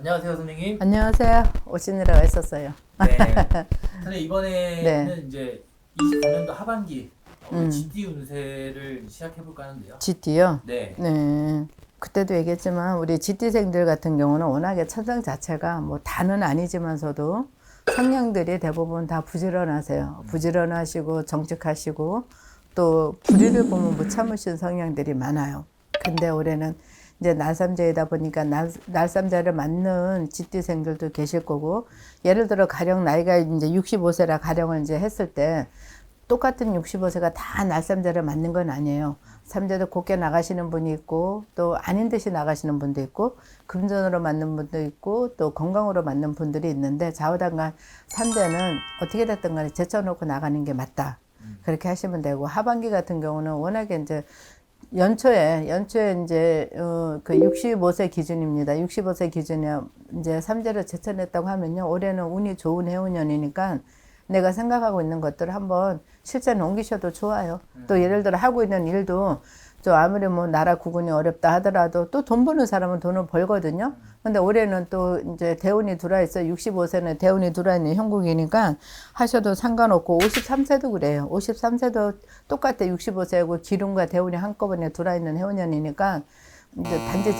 안녕하세요, 선생님. 안녕하세요. 오시느라고 했었어요. 네. 선생님, 이번에는 네. 이제 24년도 하반기 음. GT 운세를 시작해 볼까 하는데요. GT요? 네. 네. 그때도 얘기했지만 우리 GT생들 같은 경우는 워낙에 천성 자체가 뭐 다는 아니지만서도 성향들이 대부분 다 부지런하세요. 부지런하시고 정직하시고 또 불의를 보면 못 참으신 성향들이 많아요. 근데 올해는 이제 날삼자이다 보니까 날삼자를 맞는 GT생들도 계실 거고, 예를 들어 가령 나이가 이제 65세라 가령을 이제 했을 때 똑같은 65세가 다 날삼자를 맞는 건 아니에요. 삼자도 곱게 나가시는 분이 있고 또 아닌 듯이 나가시는 분도 있고 금전으로 맞는 분도 있고 또 건강으로 맞는 분들이 있는데, 좌우당간 삼자는 어떻게 됐든 간에 제쳐놓고 나가는 게 맞다. 그렇게 하시면 되고, 하반기 같은 경우는 워낙에 이제 연초에 이제 그 65세 기준입니다. 65세 기준에 이제 삼재를 제쳐냈다고 하면요, 올해는 운이 좋은 해운년이니까 내가 생각하고 있는 것들을 한번 실전에 옮기셔도 좋아요. 또 예를 들어 하고 있는 일도 좀 아무리 뭐 나라 구군이 어렵다 하더라도 또 돈 버는 사람은 돈을 벌거든요. 근데 올해는 또 이제 대운이 들어와 있어요. 65세는 대운이 들어와 있는 형국이니까 하셔도 상관없고, 53세도 그래요. 53세도 똑같아. 65세고 기lun과 대운이 한꺼번에 들어와 있는 해운년이니까 이제 단지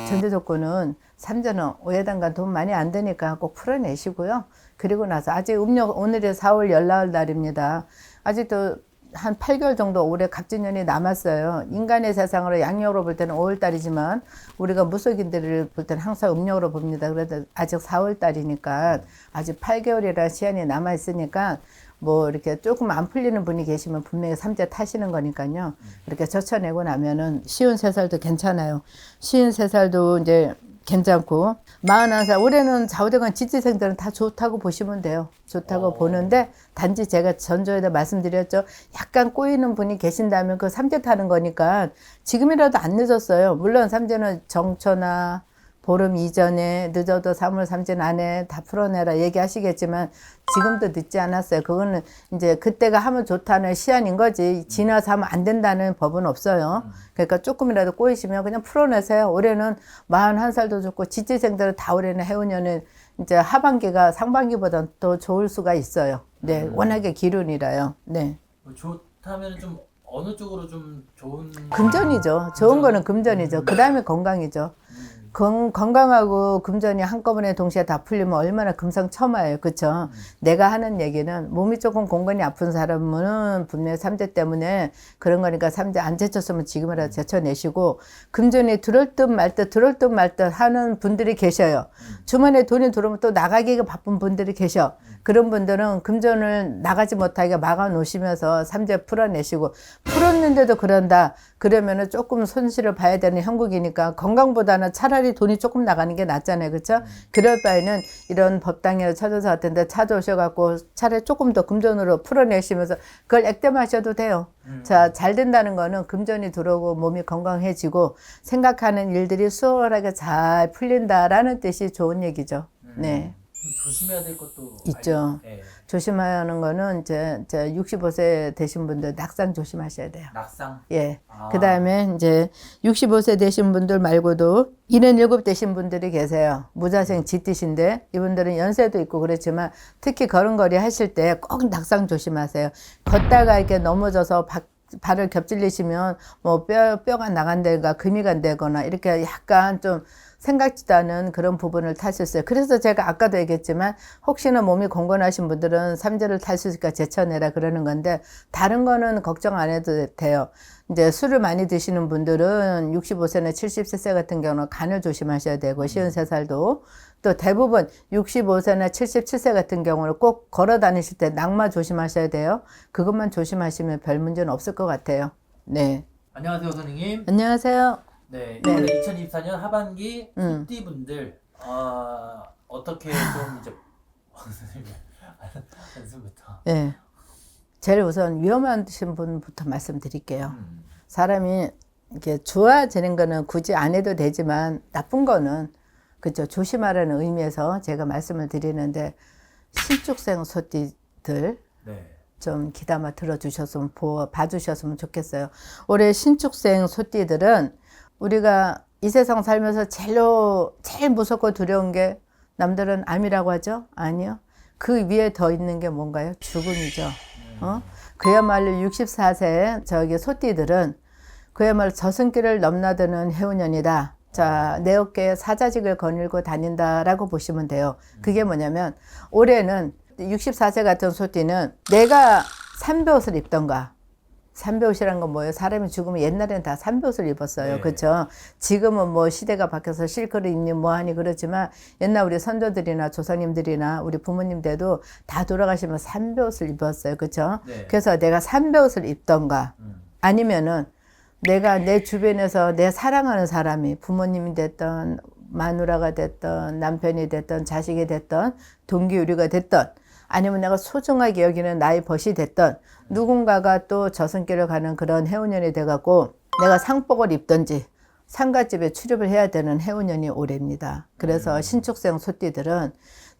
전제 조건은 삼자는 오해당간 돈 많이 안 드니까 꼭 풀어내시고요. 그리고 나서 아직 오늘이 4월 열나흘 날입니다. 아직도 한 8개월 정도 올해 갑진년이 남았어요. 인간의 세상으로 양력으로 볼 때는 5월달이지만 우리가 무속인들을 볼 때는 항상 음력으로 봅니다. 그래도 아직 4월달이니까 아직 8개월이라는 시간이 남아있으니까 뭐 이렇게 조금 안 풀리는 분이 계시면 분명히 삼재 타시는 거니까요. 이렇게 젖혀내고 나면은 53살도 괜찮아요. 53살도 이제 괜찮고, 41살, 올해는 좌우대간 지지생들은 다 좋다고 보시면 돼요. 좋다고 보는데, 단지 제가 전조에도 말씀드렸죠. 약간 꼬이는 분이 계신다면 그 삼재 타는 거니까 지금이라도 안 늦었어요. 물론 삼재는 정초나 보름 이전에, 늦어도 3월 3일 안에 다 풀어내라 얘기하시겠지만 지금도 늦지 않았어요. 그거는 이제 그때가 하면 좋다는 시한인 거지, 지나서 하면 안 된다는 법은 없어요. 그러니까 조금이라도 꼬이시면 그냥 풀어내세요. 올해는 41살도 좋고, 지지생들은 다 올해는 해운년은 이제 하반기가 상반기보다 더 좋을 수가 있어요. 네, 워낙에 기운이라요. 네. 좋다면 좀 어느 쪽으로 좀 좋은? 금전이죠. 좋은 거는 금전이죠. 그 다음에 건강이죠. 건강하고 금전이 한꺼번에 동시에 다 풀리면 얼마나 금상첨화예요. 그쵸? 내가 하는 얘기는 몸이 조금 공건이 아픈 사람은 분명히 삼재 때문에 그런 거니까 삼재 안 제쳤으면 지금이라도 제쳐내시고, 금전이 들을 듯 말 듯 하는 분들이 계셔요. 주머니에 돈이 들어오면 또 나가기가 바쁜 분들이 계셔. 그런 분들은 금전을 나가지 못하게 막아 놓으시면서 삼재 풀어내시고, 풀었는데도 그런다 그러면은 조금 손실을 봐야 되는 형국이니까 건강보다는 차라리 돈이 조금 나가는 게 낫잖아요. 그렇죠? 그럴 바에는 이런 법당에 찾아서 같은데 찾아오셔갖고 차라리 조금 더 금전으로 풀어내시면서 그걸 액땜하셔도 돼요. 자, 잘 된다는 거는 금전이 들어오고 몸이 건강해지고 생각하는 일들이 수월하게 잘 풀린다라는 뜻이 좋은 얘기죠. 네. 좀 조심해야 될 것도 있죠. 네. 조심해야 하는 거는 이제 65세 되신 분들 낙상 조심하셔야 돼요. 낙상. 예. 그 다음에 이제 65세 되신 분들 말고도 77 되신 분들이 계세요. 무자생 쥐띠신데 이분들은 연세도 있고 그렇지만 특히 걸음걸이 하실 때 꼭 낙상 조심하세요. 걷다가 이렇게 넘어져서 발을 겹질리시면 뭐 뼈가 나간다거나 금이 간다거나 이렇게 약간 좀 생각지도 않은 그런 부분을 탈 수 있어요. 그래서 제가 아까도 얘기했지만 혹시나 몸이 건건하신 분들은 삼재를 탈 수 있으니까 제쳐내라 그러는 건데, 다른 거는 걱정 안 해도 돼요. 이제 술을 많이 드시는 분들은 65세나 70세 같은 경우는 간을 조심하셔야 되고, 53살도 또 대부분 65세나 77세 같은 경우는 꼭 걸어 다니실 때 낙마 조심하셔야 돼요. 그것만 조심하시면 별 문제는 없을 것 같아요. 네. 안녕하세요, 선생님. 안녕하세요. 네, 네. 이번에 2024년 하반기 소띠 분들 어떻게 좀 이제 선생님 한숨부터. 네. 제일 우선 위험하신 분부터 말씀드릴게요. 사람이 이렇게 좋아지는 거는 굳이 안 해도 되지만 나쁜 거는, 그죠, 조심하라는 의미에서 제가 말씀을 드리는데, 신축생 소띠들 네. 좀 귀담아 들어주셨으면 봐주셨으면 좋겠어요. 올해 신축생 소띠들은 우리가 이 세상 살면서 제일 무섭고 두려운 게 남들은 암이라고 하죠? 아니요. 그 위에 더 있는 게 뭔가요? 죽음이죠. 그야말로 64세 저기 소띠들은 그야말로 저승길을 넘나드는 해운년이다. 자, 내 어깨에 사자직을 거닐고 다닌다라고 보시면 돼요. 그게 뭐냐면 올해는 64세 같은 소띠는 내가 삼배옷을 입던가. 삼배옷이란 건 뭐예요? 사람이 죽으면 옛날에는 다 삼배옷을 입었어요. 네. 그렇죠? 지금은 뭐 시대가 바뀌어서 실크를 입니 뭐하니 그렇지만 옛날 우리 선조들이나 조상님들이나 우리 부모님들도 다 돌아가시면 삼배옷을 입었어요. 그렇죠? 네. 그래서 내가 삼배옷을 입던가 아니면은 내가 내 주변에서 내 사랑하는 사람이 부모님이 됐던 마누라가 됐던 남편이 됐던 자식이 됐던 동기우리가 됐던 아니면 내가 소중하게 여기는 나의 벗이 됐던 누군가가 또 저승길을 가는 그런 해운년이 돼갖고 내가 상복을 입든지 상갓집에 출입을 해야 되는 해운년이 올해입니다. 그래서 신축생 소띠들은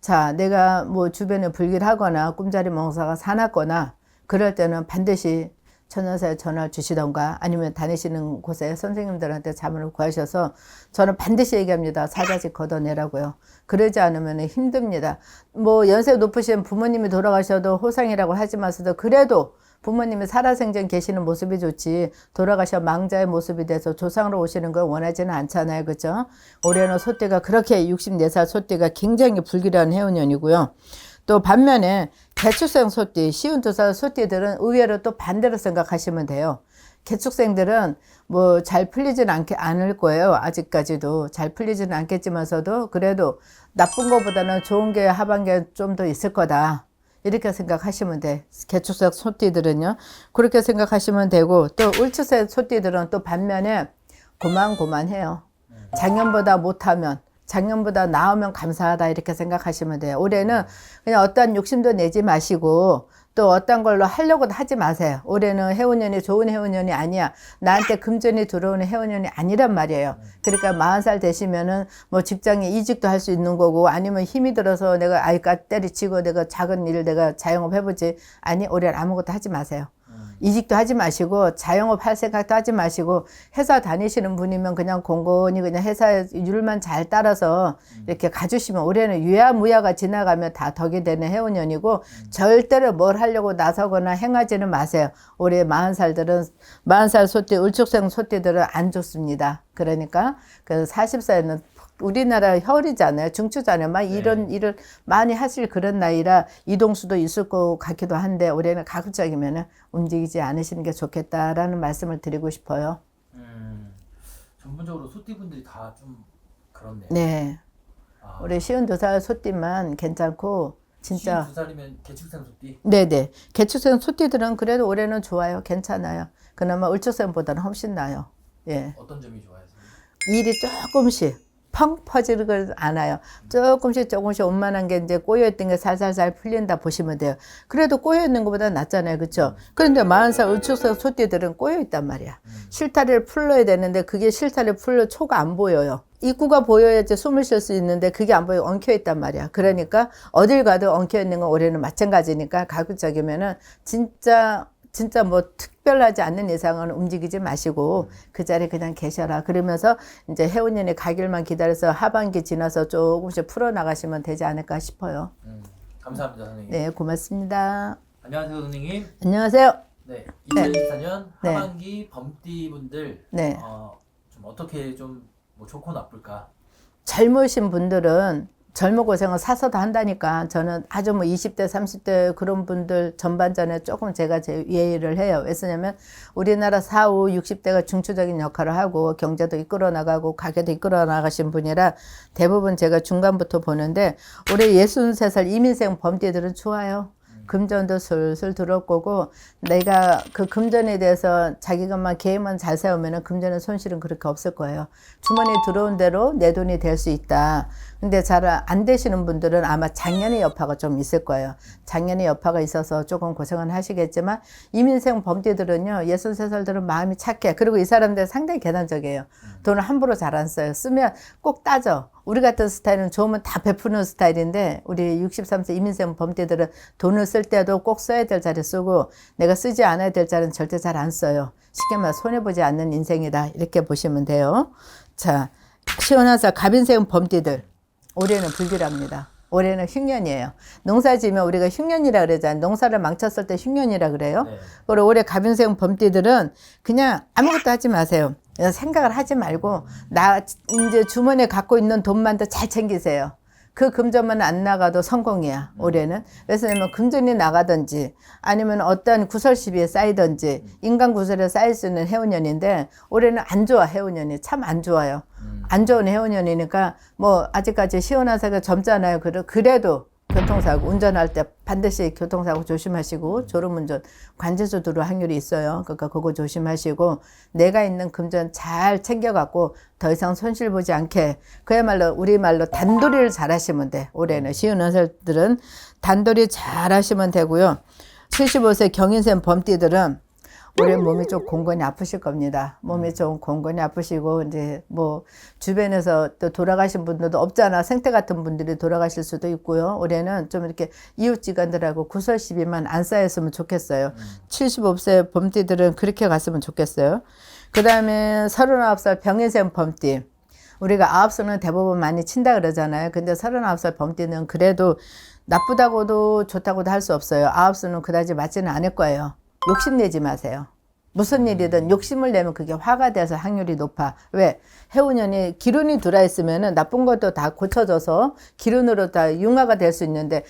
자 내가 뭐 주변에 불길하거나 꿈자리 몽사가 사납거나 그럴 때는 반드시 천연사에 전화를 주시던가 아니면 다니시는 곳에 선생님들한테 자문을 구하셔서 저는 반드시 얘기합니다. 사자직 걷어내라고요. 그러지 않으면 힘듭니다. 뭐 연세 높으신 부모님이 돌아가셔도 호상이라고 하지만서도 그래도 부모님이 살아생전 계시는 모습이 좋지 돌아가셔 망자의 모습이 돼서 조상으로 오시는 걸 원하지는 않잖아요. 그죠? 올해는 소띠가 그렇게 64살 소띠가 굉장히 불길한 해운년이고요. 또 반면에 개축생 소띠, 52살 소띠들은 의외로 또 반대로 생각하시면 돼요. 개축생들은 뭐 잘 풀리진 않을 거예요. 아직까지도 잘 풀리지는 않겠지만서도 그래도 나쁜 것보다는 좋은 게 하반기에 좀 더 있을 거다. 이렇게 생각하시면 돼. 개축생 소띠들은요. 그렇게 생각하시면 되고 또 울축생 소띠들은 또 반면에 고만고만해요. 작년보다 못하면 작년보다 나으면 감사하다 이렇게 생각하시면 돼요. 올해는 그냥 어떠한 욕심도 내지 마시고 또 어떤 걸로 하려고 하지 마세요. 올해는 해운년이 좋은 해운년이 아니야. 나한테 금전이 들어오는 해운년이 아니란 말이에요. 그러니까 40살 되시면은 뭐 직장에 이직도 할 수 있는 거고 아니면 힘이 들어서 내가 아이까 때리치고 내가 작은 일 내가 자영업 해보지. 아니 올해는 아무것도 하지 마세요. 이직도 하지 마시고 자영업 할 생각도 하지 마시고 회사 다니시는 분이면 그냥 공건히 그냥 회사의 율만 잘 따라서 이렇게 가주시면 올해는 유야무야가 지나가면 다 덕이 되는 해운년이고 절대로 뭘 하려고 나서거나 행하지는 마세요. 올해 40살 소띠 울축생 소띠들은 안 좋습니다. 그러니까 그 40살에는 우리나라 혈이잖아요. 중추잖아요. 막 이런 일을 많이 하실 그런 나이라 이동수도 있을 것 같기도 한데 올해는 가급적이면 움직이지 않으시는 게 좋겠다라는 말씀을 드리고 싶어요. 전반적으로 소띠분들이 다 좀 그렇네요. 네. 우리 52살 소띠만 괜찮고 진짜 52살이면 개축생 소띠? 네네. 개축생 소띠들은 그래도 올해는 좋아요. 괜찮아요. 그나마 울축생보다는 훨씬 나아요. 예. 어떤 점이 좋아요? 일이 조금씩 펑 퍼지는 않아요. 조금씩 원만한 게 이제 꼬여있던 게 살살살 풀린다 보시면 돼요. 그래도 꼬여있는 것보다 낫잖아요. 그렇죠? 그런데 40살 울축생 소띠들은 꼬여있단 말이야. 실타래를 풀러야 되는데 그게 실타래 풀러 초가 안 보여요. 입구가 보여야지 숨을 쉴 수 있는데 그게 안 보이고 엉켜있단 말이야. 그러니까 어딜 가도 엉켜있는 건 올해는 마찬가지니까 가급적이면은 진짜 뭐 특별하지 않는 이상은 움직이지 마시고 그 자리에 그냥 계셔라. 그러면서 이제 해운년이 가길만 기다려서 하반기 지나서 조금씩 풀어나가시면 되지 않을까 싶어요. 감사합니다, 선생님. 네, 고맙습니다. 안녕하세요, 선생님. 안녕하세요. 네, 2024년 네. 하반기 범띠분들 네. 좀 어떻게 좀 뭐 좋고 나쁠까? 젊으신 분들은 젊은 고생을 사서도 한다니까 저는 아주 뭐 20대 30대 그런 분들 전반전에 조금 제가 제 예의를 해요. 왜냐면 우리나라 4, 5, 60대가 중추적인 역할을 하고 경제도 이끌어 나가고 가게도 이끌어 나가신 분이라 대부분 제가 중간부터 보는데 올해 63살 이민생 범띠들은 좋아요. 금전도 슬슬 들어올 거고 내가 그 금전에 대해서 자기 것만 계획만 잘 세우면 금전의 손실은 그렇게 없을 거예요. 주머니 들어온 대로 내 돈이 될 수 있다. 근데 잘 안 되시는 분들은 아마 작년의 여파가 좀 있을 거예요. 작년의 여파가 있어서 조금 고생은 하시겠지만 이민생 범띠들은요 63살들은 마음이 착해. 그리고 이 사람들 상당히 계산적이에요. 돈을 함부로 잘 안 써요. 쓰면 꼭 따져. 우리 같은 스타일은 좋으면 다 베푸는 스타일인데 우리 63세 이민생 범띠들은 돈을 쓸 때도 꼭 써야 될 자리 쓰고 내가 쓰지 않아야 될 자리는 절대 잘 안 써요. 쉽게 말해 손해보지 않는 인생이다 이렇게 보시면 돼요. 자, 시원하사 갑인생 범띠들. 올해는 불길합니다. 올해는 흉년이에요. 농사 지으면 우리가 흉년이라 그러잖아요. 농사를 망쳤을 때 흉년이라 그래요. 네. 그리고 올해 갑인생 범띠들은 그냥 아무것도 하지 마세요. 생각을 하지 말고 나 이제 주머니에 갖고 있는 돈만도 잘 챙기세요. 그 금전만 안 나가도 성공이야, 올해는. 그래서 뭐 금전이 나가든지 아니면 어떤 구설 시비에 쌓이든지 인간 구설에 쌓일 수 있는 해운년인데 올해는 안 좋아, 해운년이. 참 안 좋아요. 안 좋은 해운년이니까 뭐 아직까지 시원하사가 젊잖아요. 그래도 교통사고, 운전할 때 반드시 교통사고 조심하시고 졸음운전, 관제수 들어올 확률이 있어요. 그러니까 그거 조심하시고 내가 있는 금전 잘 챙겨갖고 더 이상 손실 보지 않게 그야말로 우리말로 단도리를 잘 하시면 돼. 올해는 시운하사들은 단도리 잘 하시면 되고요. 75세 경인생 범띠들은 올해 몸이 좀 공건히 아프실 겁니다. 몸이 좀 공건히 아프시고, 이제 뭐, 주변에서 또 돌아가신 분들도 없잖아. 생태 같은 분들이 돌아가실 수도 있고요. 올해는 좀 이렇게 이웃지간들하고 구설 시비만 안 쌓였으면 좋겠어요. 75세 범띠들은 그렇게 갔으면 좋겠어요. 그 다음에 39살 병인생 범띠. 우리가 9수는 대부분 많이 친다 그러잖아요. 근데 39살 범띠는 그래도 나쁘다고도 좋다고도 할 수 없어요. 9수는 그다지 맞지는 않을 거예요. 욕심내지 마세요. 무슨 일이든 욕심을 내면 그게 화가 돼서 확률이 높아. 왜? 해운년이 기운이 들어있으면 나쁜 것도 다 고쳐져서 기운으로 다 융화가 될 수 있는데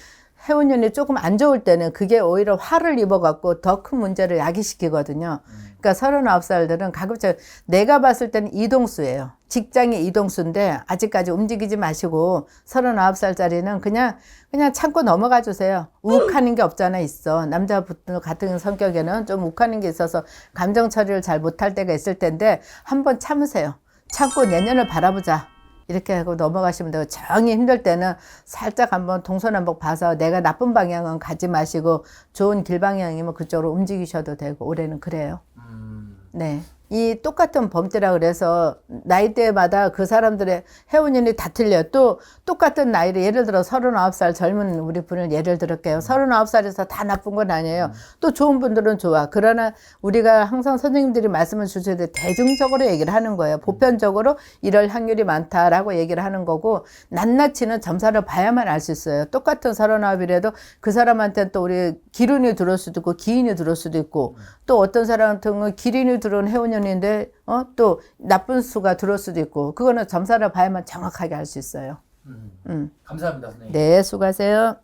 해운년이 조금 안 좋을 때는 그게 오히려 화를 입어갖고 더 큰 문제를 야기시키거든요. 그러니까 39살들은 가급적 내가 봤을 때는 이동수예요. 직장이 이동수인데 아직까지 움직이지 마시고 39살짜리는 그냥 참고 넘어가 주세요. 욱하는 게 없잖아 있어. 남자분들 같은 성격에는 좀 욱하는 게 있어서 감정 처리를 잘 못할 때가 있을 텐데 한번 참으세요. 참고 내년을 바라보자. 이렇게 하고 넘어가시면 되고 정이 힘들 때는 살짝 한번 동서남북 봐서 내가 나쁜 방향은 가지 마시고 좋은 길 방향이면 그쪽으로 움직이셔도 되고 올해는 그래요. 네. 이 똑같은 범띠라 그래서 나이대마다 그 사람들의 해운년이 다 틀려요. 또 똑같은 나이를 예를 들어 39살 젊은 우리 분을 예를 들을게요. 39살에서 다 나쁜 건 아니에요. 또 좋은 분들은 좋아. 그러나 우리가 항상 선생님들이 말씀을 주셔야 돼. 대중적으로 얘기를 하는 거예요. 보편적으로 이럴 확률이 많다라고 얘기를 하는 거고 낱낱이는 점사를 봐야만 알 수 있어요. 똑같은 39이라도 그 사람한테는 또 우리 기운이 들어올 수도 있고 기인이 들어올 수도 있고 또 어떤 사람한테는 기운이 들어온 해운년 인데 또 나쁜 수가 들어올 수도 있고 그거는 점사를 봐야만 정확하게 알 수 있어요. 감사합니다, 선생님. 네, 수고하세요.